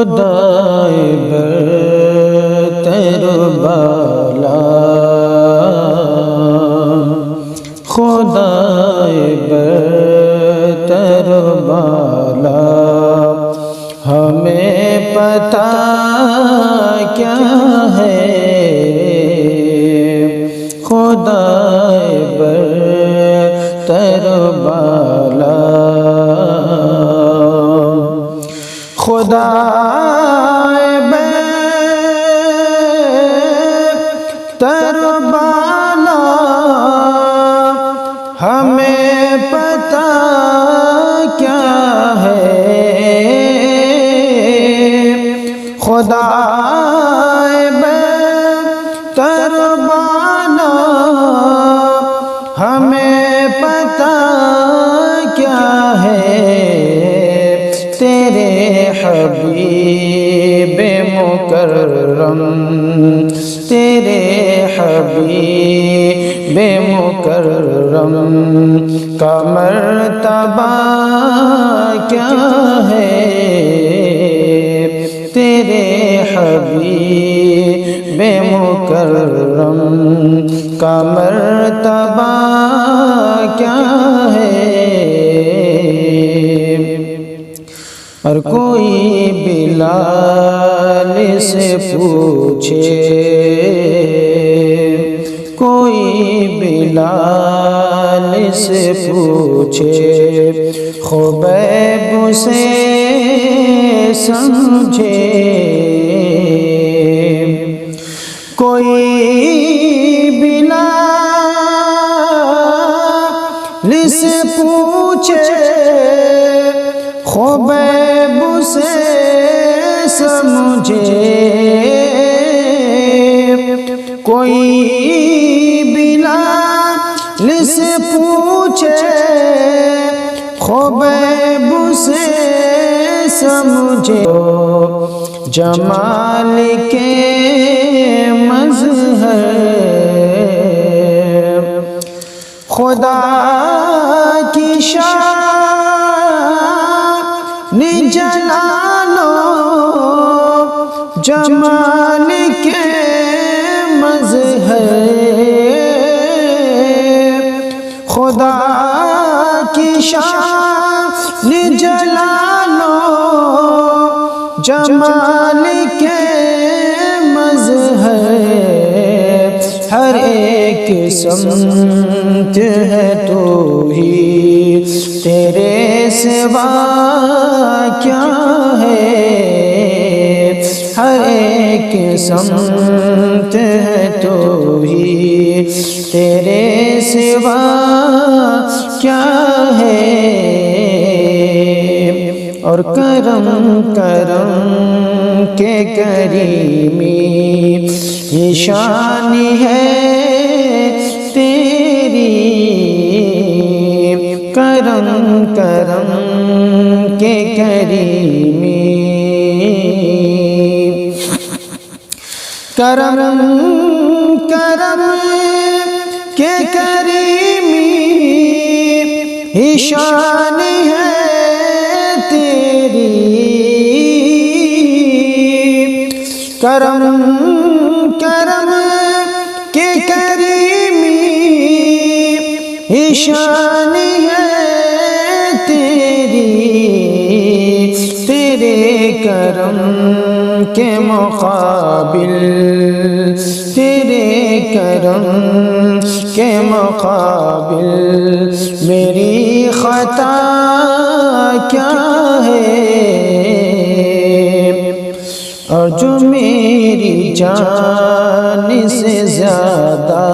خدائے برتر بالا، خدائے برتر بالا، ہمیں پتہ کیا ہے خدائے برتر بالا، خدائے برتر بالا، ہمیں پتہ کیا ہے خدائے برتر بالا، ہمیں پتہ کیا ہے تیرے حبیب مکرم، تیرے حبیب مکرم کا مرتبہ کیا ہے، تیرے حبیب مکرم کا مرتبہ کیا ہے۔ اور کوئی بلال سے پوچھے، کوئی بلال سے پوچھے، خبیب سے سمجھے، کوئی بلال سے پوچھے، خبیب سے سمجھے، کوئی بلال سے پوچھے، خبیب سے سمجھے، جمال کے مظہر خدا کی شان جلالو، جمال کے مظہر خدا کی شان جلالو، جمال کے مظہر ہر ایک سمت ہے تو ہی، تیرے سوا کیا ہے، ہر ایک سمت ہے تو ہی، تیرے سوا کیا ہے۔ اور کرم کرم کے کریمی یہ شان ہے تیری، کرم کرم کے کریمی، کرم کرم کے کریمی یہ شان ہے تیری، کرم کرم کے کریمی یہ شان ہے تیری، تیرے کرم کے مقابل، تیرے کرم کے مقابل میری خطا کیا ہے، اور جو میری 你 جان سے زیادہ